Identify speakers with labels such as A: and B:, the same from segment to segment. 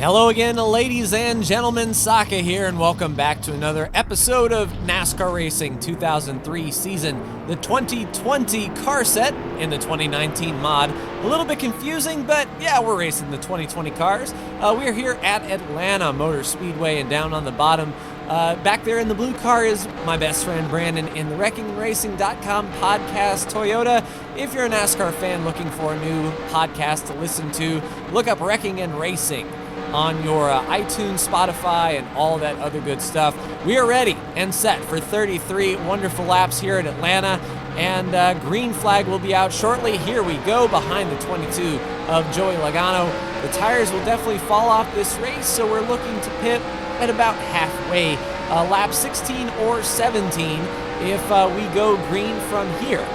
A: Hello again, ladies and gentlemen, Saka here, and welcome back to another episode of NASCAR Racing 2003 season, the 2020 car set in the 2019 mod. A little bit confusing, but yeah, we're racing the 2020 cars. We're here at Atlanta Motor Speedway, and down on the bottom, back there in the blue car is my best friend Brandon in the WreckingRacing.com podcast Toyota. If you're a NASCAR fan looking for a new podcast to listen to, look up Wrecking and Racing on your iTunes, Spotify, and all that other good stuff. We are ready and set for 33 wonderful laps here at Atlanta, and green flag will be out shortly. Here we go behind the 22 of Joey Logano. The tires will definitely fall off this race, so we're looking to pit at about halfway, lap 16 or 17 if we go green from here.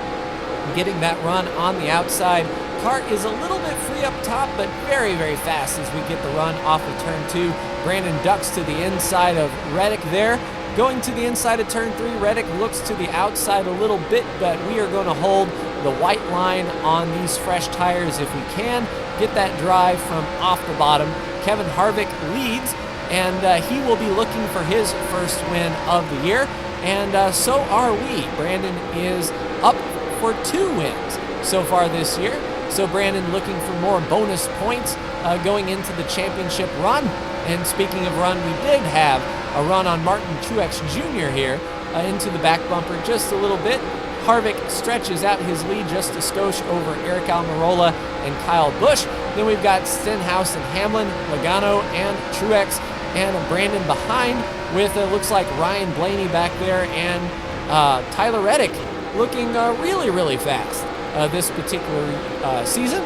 A: Getting that run on the outside. Car is a little bit free up top, but very, very fast as we get the run off of turn 2. Brandon ducks to the inside of Reddick there. Going to the inside of turn 3, Reddick looks to the outside a little bit, but we are going to hold the white line on these fresh tires if we can. Get that drive from off the bottom. Kevin Harvick leads, and he will be looking for his first win of the year, and so are we. Brandon is up for 2 wins so far this year. So Brandon looking for more bonus points going into the championship run. And speaking of run, we did have a run on Martin Truex Jr. here into the back bumper just a little bit. Harvick stretches out his lead just a skosh over Eric Almirola and Kyle Busch. Then we've got Stenhouse and Hamlin, Logano and Truex, and Brandon behind with looks like Ryan Blaney back there, and Tyler Reddick looking really, really fast this particular season.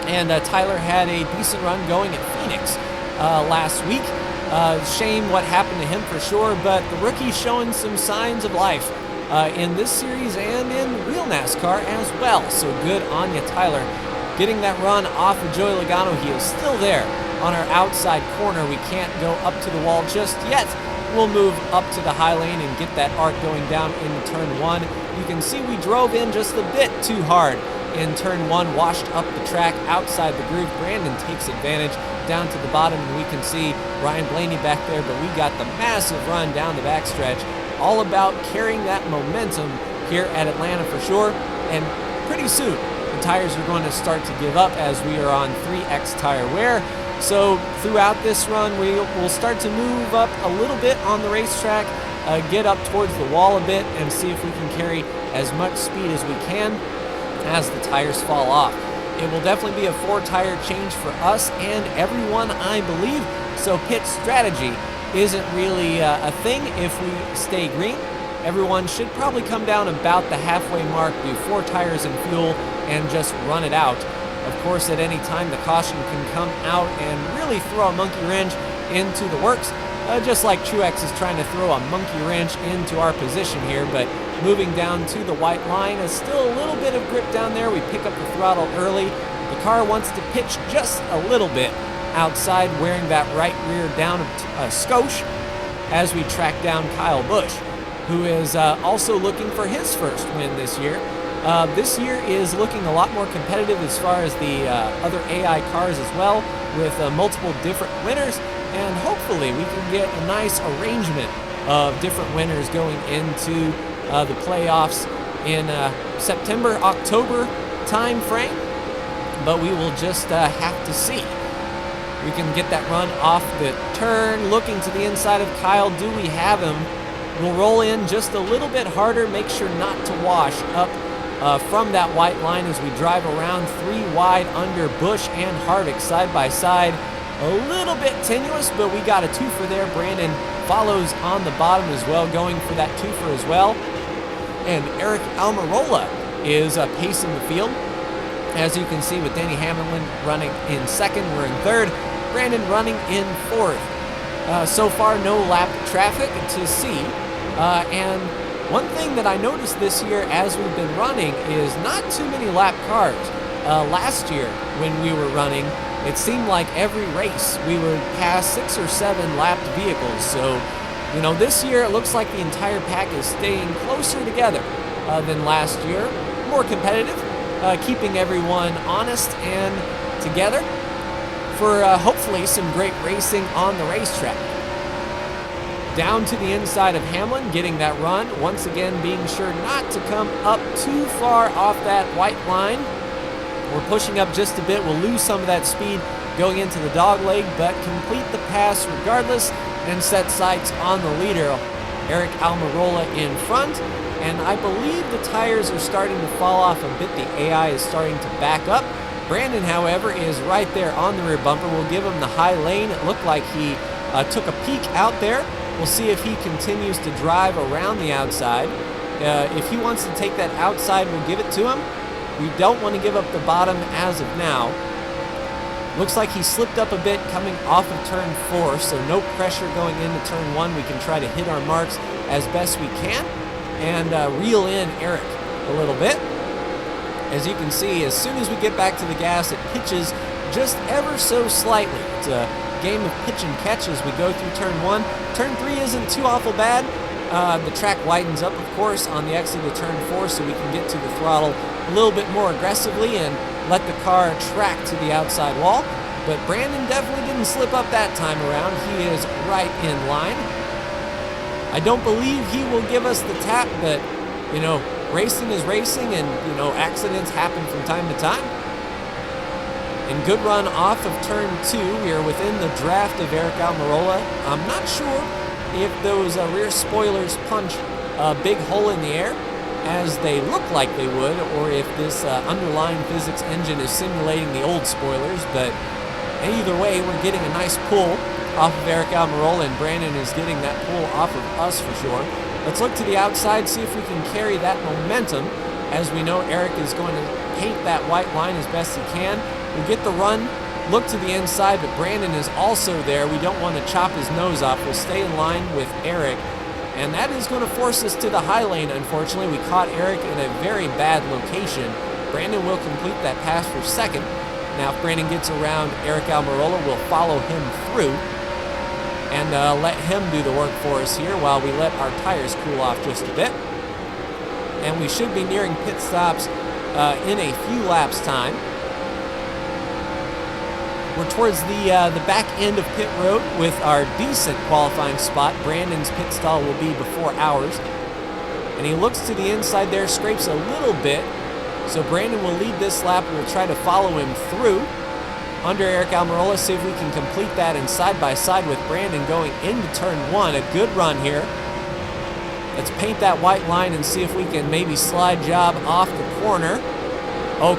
A: And Tyler had a decent run going at Phoenix last week. Shame what happened to him for sure, but the rookie's showing some signs of life in this series and in real NASCAR as well. So good on you, Tyler. Getting that run off of Joey Logano. He is still there on our outside corner. We can't go up to the wall just yet. We'll move up to the high lane and get that arc going down into turn 1. You can see we drove in just a bit too hard in turn 1, washed up the track outside the groove. Brandon takes advantage down to the bottom, and we can see Ryan Blaney back there, but we got the massive run down the backstretch. All about carrying that momentum here at Atlanta for sure, and pretty soon the tires are going to start to give up as we are on 3X tire wear. So throughout this run, we'll start to move up a little bit on the racetrack, get up towards the wall a bit, and see if we can carry as much speed as we can as the tires fall off. It will definitely be a 4-tire change for us and everyone, I believe, so pit strategy isn't really a thing if we stay green. Everyone should probably come down about the halfway mark, do 4 tires and fuel, and just run it out. Of course, at any time, the caution can come out and really throw a monkey wrench into the works, just like Truex is trying to throw a monkey wrench into our position here. But moving down to the white line is still a little bit of grip down there. We pick up the throttle early. The car wants to pitch just a little bit outside, wearing that right rear down a skosh as we track down Kyle Busch, who is also looking for his first win this year. This year is looking a lot more competitive as far as the other AI cars as well, with multiple different winners, and hopefully we can get a nice arrangement of different winners going into the playoffs in September, October time frame, but we will just have to see. We can get that run off the turn, looking to the inside of Kyle. Do we have him? We'll roll in just a little bit harder, make sure not to wash up from that white line as we drive around 3 wide under Busch and Harvick side by side. A little bit tenuous, but we got a twofer there. Brandon follows on the bottom as well, going for that twofer as well. And Eric Almirola is pacing the field. As you can see, with Danny Hamlin running in second, we're in third. Brandon running in fourth. So far, no lap traffic to see. And one thing that I noticed this year as we've been running is not too many lap cars. Last year, when we were running, it seemed like every race we would pass 6 or 7 lapped vehicles. So, you know, this year it looks like the entire pack is staying closer together than last year. More competitive, keeping everyone honest and together. for hopefully some great racing on the racetrack. Down to the inside of Hamlin, getting that run, once again being sure not to come up too far off that white line. We're pushing up just a bit, we'll lose some of that speed going into the dog leg, but complete the pass regardless and set sights on the leader, Eric Almirola, in front. And I believe the tires are starting to fall off a bit. The AI is starting to back up. Brandon, however, is right there on the rear bumper. We'll give him the high lane. It looked like he took a peek out there. We'll see if he continues to drive around the outside. If he wants to take that outside, we'll give it to him. We don't want to give up the bottom as of now. Looks like he slipped up a bit coming off of turn 4, so no pressure going into turn 1. We can try to hit our marks as best we can and reel in Eric a little bit. As you can see, as soon as we get back to the gas, it pitches just ever so slightly. It's a game of pitch and catch as we go through turn 1. Turn 3 isn't too awful bad. The track widens up, of course, on the exit of turn 4, so we can get to the throttle a little bit more aggressively and let the car track to the outside wall. But Brandon definitely didn't slip up that time around. He is right in line. I don't believe he will give us the tap, but, you know, racing is racing, and, you know, accidents happen from time to time. And good run off of turn 2. We are within the draft of Eric Almirola. I'm not sure if those rear spoilers punch a big hole in the air, as they look like they would, or if this underlying physics engine is simulating the old spoilers. But either way, we're getting a nice pull off of Eric Almirola, and Brandon is getting that pull off of us for sure. Let's look to the outside, see if we can carry that momentum. As we know, Eric is going to paint that white line as best he can. We'll get the run, look to the inside, but Brandon is also there. We don't want to chop his nose off. We'll stay in line with Eric, and that is going to force us to the high lane. Unfortunately, we caught Eric in a very bad location. Brandon will complete that pass for second. Now, if Brandon gets around Eric Almirola, we'll follow him through and let him do the work for us here while we let our tires cool off just a bit. And we should be nearing pit stops in a few laps time. We're towards the back end of pit road with our decent qualifying spot. Brandon's pit stall will be before ours. And he looks to the inside there, scrapes a little bit. So Brandon will lead this lap. We'll try to follow him through under Eric Almirola, see if we can complete that, and side by side with Brandon going into turn 1. A good run here. Let's paint that white line and see if we can maybe slide job off the corner.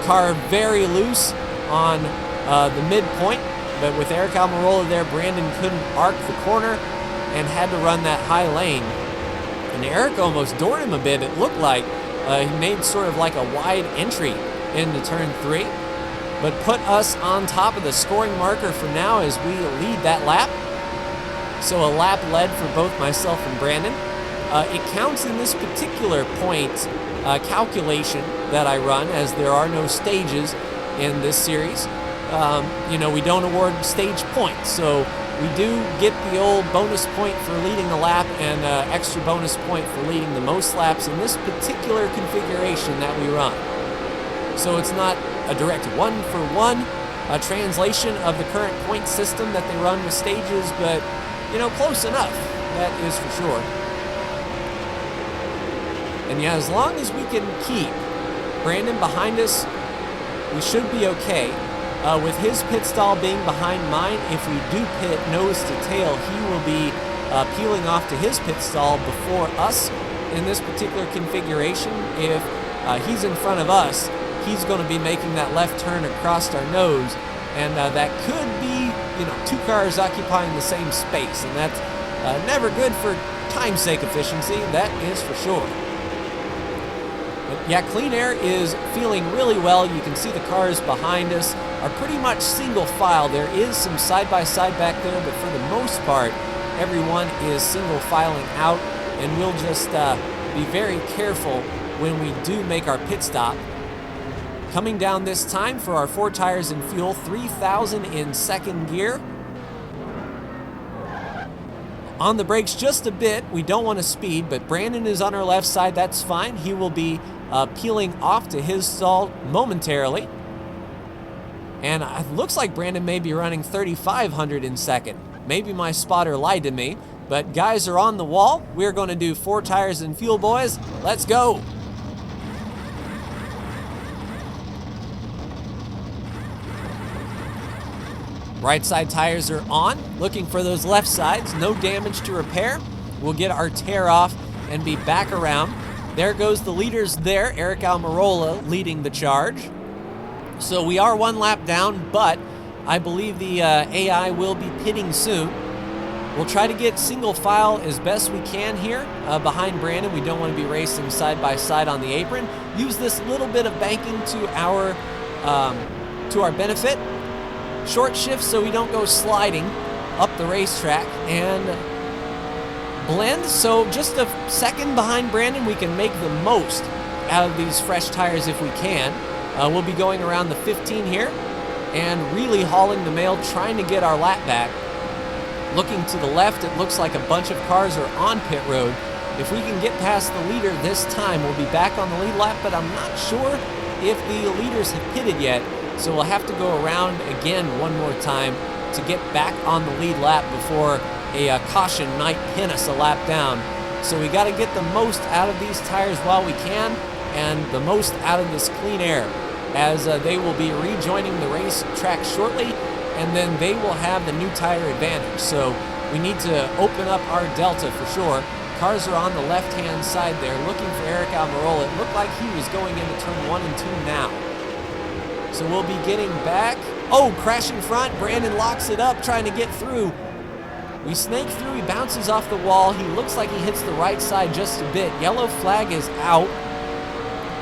A: Car very loose on the midpoint, but with Eric Almirola there, Brandon couldn't arc the corner and had to run that high lane. And Eric almost doored him a bit. It looked like he made sort of like a wide entry into turn 3, but put us on top of the scoring marker for now as we lead that lap. So a lap led for both myself and Brandon. It counts in this particular point calculation that I run, as there are no stages in this series. You know, we don't award stage points, so we do get the old bonus point for leading the lap and extra bonus point for leading the most laps in this particular configuration that we run. So it's not a direct one-for-one translation of the current point system that they run with stages, but, you know, close enough, that is for sure. And yeah, as long as we can keep Brandon behind us, we should be okay. With his pit stall being behind mine, if we do pit nose to tail, he will be peeling off to his pit stall before us in this particular configuration. If he's in front of us, he's going to be making that left turn across our nose, and that could be, you know, 2 cars occupying the same space, and that's never good for time's sake efficiency, that is for sure. But yeah, Clean Air is feeling really well. You can see the cars behind us are pretty much single file. There is some side-by-side back there, but for the most part, everyone is single filing out, and we'll just be very careful when we do make our pit stop. Coming down this time for our 4 tires and fuel, 3,000 in second gear. On the brakes just a bit. We don't want to speed, but Brandon is on our left side. That's fine. He will be peeling off to his stall momentarily. And it looks like Brandon may be running 3,500 in second. Maybe my spotter lied to me, but guys are on the wall. We're going to do 4 tires and fuel, boys. Let's go. Right side tires are on, looking for those left sides. No damage to repair. We'll get our tear off and be back around. There goes the leaders there. Eric Almirola leading the charge. So we are 1 lap down, but I believe the AI will be pitting soon. We'll try to get single file as best we can here behind Brandon. We don't want to be racing side by side on the apron. Use this little bit of banking to our benefit. Short shift so we don't go sliding up the racetrack, and blend. So just a second behind Brandon, we can make the most out of these fresh tires if we can. We'll be going around the 15 here and really hauling the mail, trying to get our lap back. Looking to the left, it looks like a bunch of cars are on pit road. If we can get past the leader this time, we'll be back on the lead lap, but I'm not sure if the leaders have pitted yet. So we'll have to go around again one more time to get back on the lead lap before a caution might pin us a lap down. So we got to get the most out of these tires while we can, and the most out of this clean air, as they will be rejoining the race track shortly, and then they will have the new tire advantage. So we need to open up our delta for sure. Cars are on the left-hand side there, looking for Eric Almirola. It looked like he was going into turn 1 and 2 now. So we'll be getting back. Oh, crashing front. Brandon locks it up, trying to get through. We snake through. He bounces off the wall. He looks like he hits the right side just a bit. Yellow flag is out.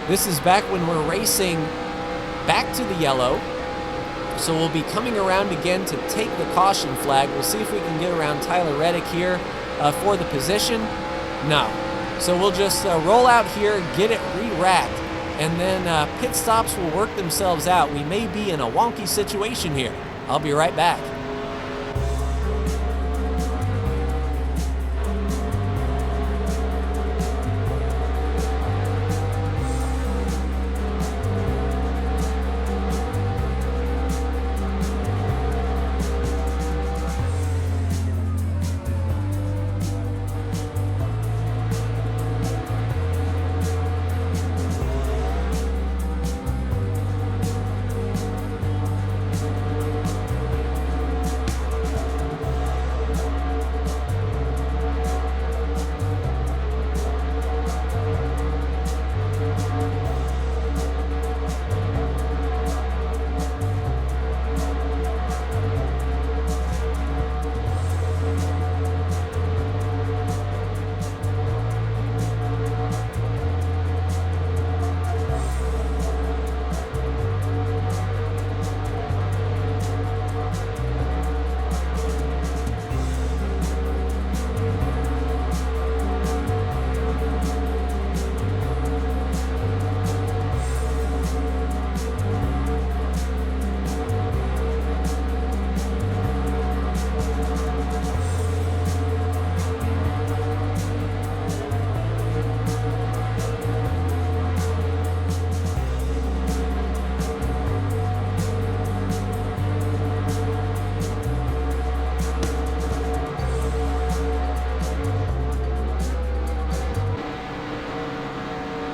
A: This is back when we're racing back to the yellow. So we'll be coming around again to take the caution flag. We'll see if we can get around Tyler Reddick here for the position. No. So we'll just roll out here, get it re-racked, and then pit stops will work themselves out. We may be in a wonky situation here. I'll be right back.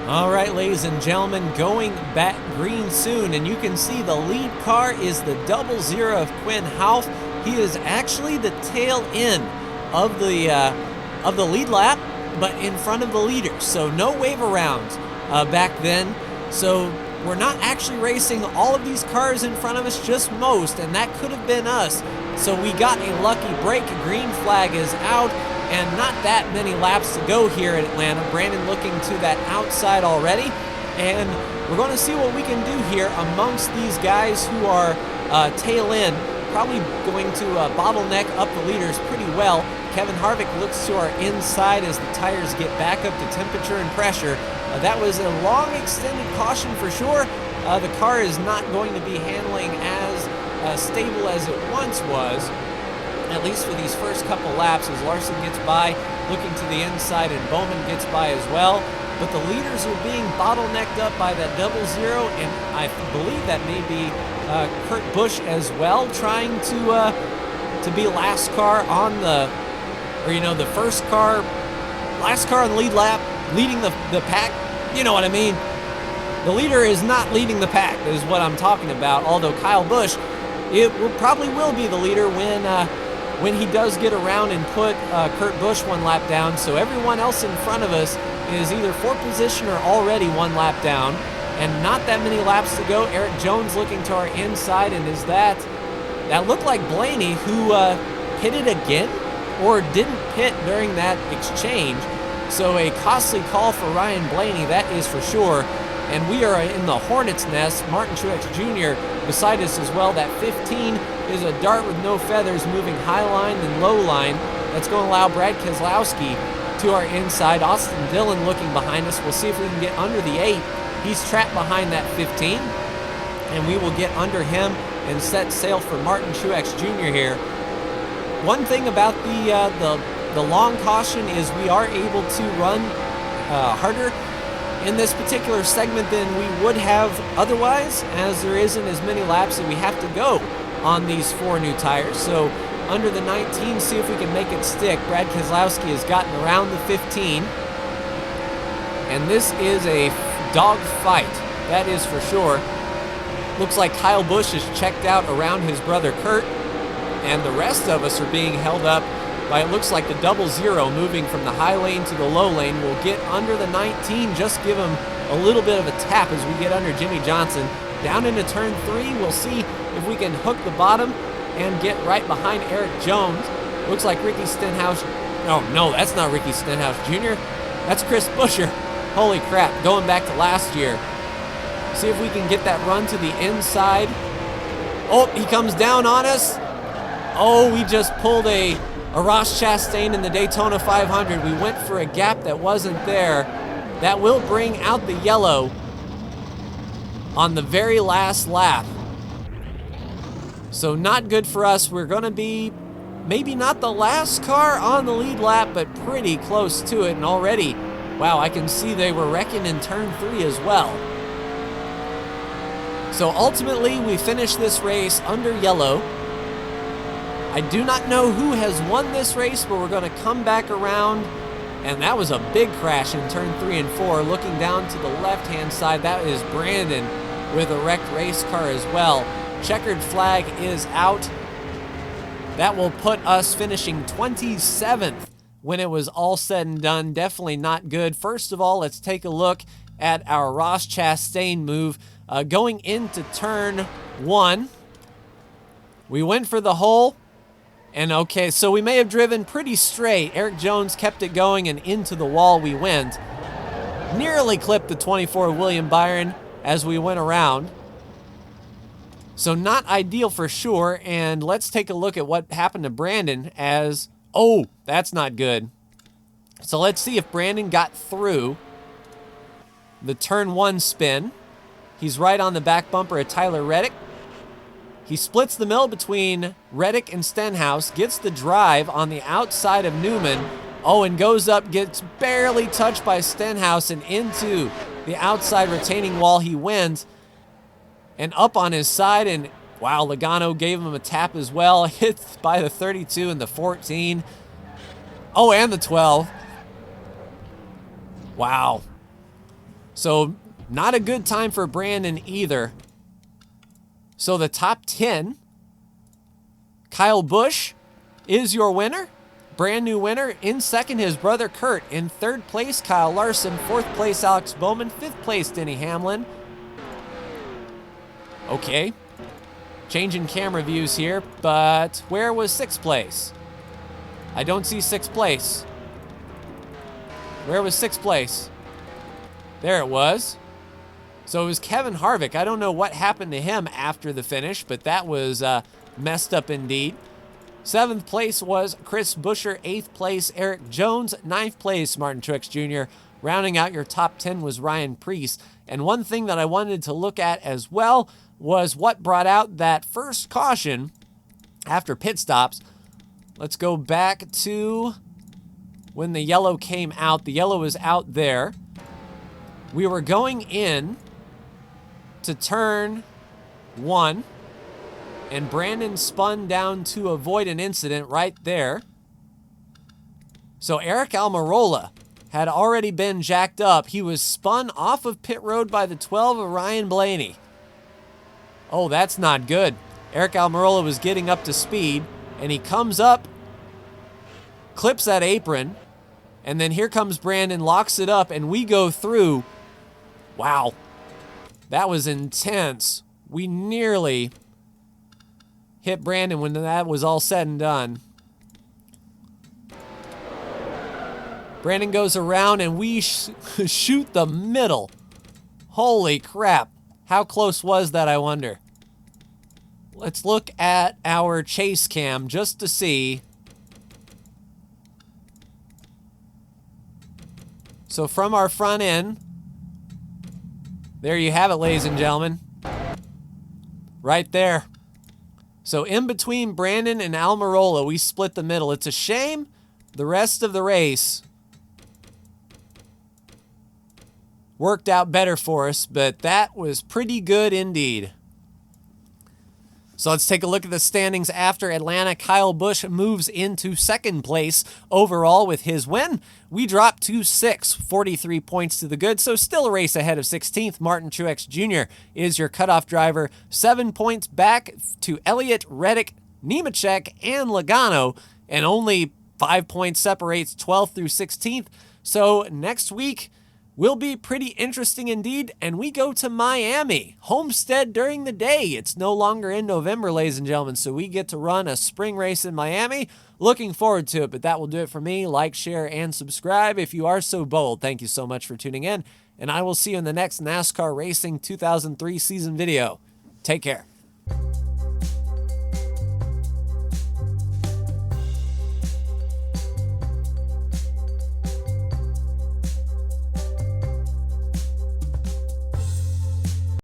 A: All right, ladies and gentlemen, going back green soon, and you can see the lead car is the 00 of Quinn Houff. He is actually the tail end of the lead lap, but in front of the leaders. So no wave arounds back then. So we're not actually racing all of these cars in front of us, just most, and that could have been us. So we got a lucky break. Green flag is out, and not that many laps to go here at Atlanta. Brandon looking to that outside already, and we're going to see what we can do here amongst these guys who are tail end, probably going to bottleneck up the leaders pretty well. Kevin Harvick looks to our inside as the tires get back up to temperature and pressure. That was a long extended caution for sure. The car is not going to be handling as stable as it once was, at least for these first couple laps, as Larson gets by, looking to the inside, and Bowman gets by as well. but the leaders are being bottlenecked up by that 00, and I believe that may be Kurt Busch as well, trying to be last car on the, or the first car, last car on the lead lap, leading the pack. You know what I mean? The leader is not leading the pack, is what I'm talking about. Although Kyle Busch, probably will be the leader when he does get around and put Kurt Busch one lap down. So everyone else in front of us is either for position or already one lap down, and not that many laps to go. Eric Jones looking to our inside, and that looked like Blaney, who pitted again or didn't pit during that exchange. So a costly call for Ryan Blaney, that is for sure. And we are in the hornet's nest. Martin Truex Jr. beside us as well. That 15 is a dart with no feathers, moving high line and low line. That's going to allow Brad Keselowski to our inside. Austin Dillon looking behind us. We'll see if we can get under the 8. He's trapped behind that 15, and we will get under him and set sail for Martin Truex Jr. here. One thing about the long caution is we are able to run harder in this particular segment than we would have otherwise, as there isn't as many laps that we have to go on these 4 new tires. So under the 19, see if we can make it stick. Brad Keselowski has gotten around the 15, and this is a dog fight, that is for sure. Looks like Kyle Busch is checked out around his brother Kurt, and the rest of us are being held up by, it looks like, the 00 moving from the high lane to the low lane. We'll get under the 19, just give him a little bit of a tap as we get under Jimmy Johnson. Down into turn 3, we'll see if we can hook the bottom and get right behind Eric Jones. Looks like Ricky Stenhouse. Oh, no, that's not Ricky Stenhouse Jr. That's Chris Buescher. Holy crap, going back to last year. See if we can get that run to the inside. Oh, he comes down on us. Oh, we just pulled a Ross Chastain in the Daytona 500. We went for a gap that wasn't there. That will bring out the yellow on the very last lap. So not good for us. We're going to be maybe not the last car on the lead lap, but pretty close to it. And already, wow, I can see they were wrecking in turn 3 as well. So ultimately, we finished this race under yellow. I do not know who has won this race, but we're going to come back around. And that was a big crash in turn 3 and 4. Looking down to the left-hand side, that is Brandon with a wrecked race car as well. Checkered flag is out. That will put us finishing 27th when it was all said and done. Definitely not good. First of all, let's take a look at our Ross Chastain move. Going into turn 1, we went for the hole. And okay, so we may have driven pretty straight. Eric Jones kept it going, and into the wall we went. Nearly clipped the 24 William Byron as we went around. So not ideal for sure. And let's take a look at what happened to Brandon as, oh, that's not good. So let's see if Brandon got through the turn 1 spin. He's right on the back bumper of Tyler Reddick. He splits the middle between Reddick and Stenhouse, gets the drive on the outside of Newman. Oh, and goes up, gets barely touched by Stenhouse, and into the outside retaining wall he wins. And up on his side, and wow, Logano gave him a tap as well. Hit by the 32 and the 14. Oh, and the 12. Wow. So not a good time for Brandon either. So the top 10, Kyle Busch is your winner, brand new winner. In second, his brother Kurt. In third place, Kyle Larson. Fourth place, Alex Bowman. Fifth place, Denny Hamlin. Okay, changing camera views here, but where was sixth place? I don't see sixth place. Where was sixth place? There it was. So it was Kevin Harvick. I don't know what happened to him after the finish, but that was messed up indeed. Seventh place was Chris Buescher. Eighth place, Eric Jones. Ninth place, Martin Truex Jr. Rounding out your top 10 was Ryan Preece. And one thing that I wanted to look at as well was what brought out that first caution after pit stops. Let's go back to when the yellow came out. The yellow is out there. We were going in to turn 1, and Brandon spun down to avoid an incident right there. So Eric Almirola had already been jacked up. He was spun off of pit road by the 12 of Ryan Blaney. Oh, that's not good. Eric Almirola was getting up to speed, and he comes up, clips that apron, and then here comes Brandon, locks it up, and we go through. Wow, that was intense. We nearly hit Brandon when that was all said and done. Brandon goes around, and we shoot the middle. Holy crap. How close was that, I wonder? Let's look at our chase cam just to see. So from our front end, there you have it, ladies and gentlemen. Right there. So in between Brandon and Almirola, we split the middle. It's a shame the rest of the race worked out better for us, but that was pretty good indeed. So let's take a look at the standings after Atlanta. Kyle Busch moves into second place overall with his win. We dropped to 6th, 43 points to the good, so still a race ahead of 16th. Martin Truex Jr. is your cutoff driver, 7 points back to Elliott, Reddick, Nemechek, and Logano, and only 5 points separates 12th through 16th. So next week will be pretty interesting indeed, and we go to Miami. Homestead during the day. It's no longer in November, ladies and gentlemen, so we get to run a spring race in Miami. Looking forward to it, but that will do it for me. Like, share, and subscribe if you are so bold. Thank you so much for tuning in, and I will see you in the next NASCAR Racing 2003 season video. Take care.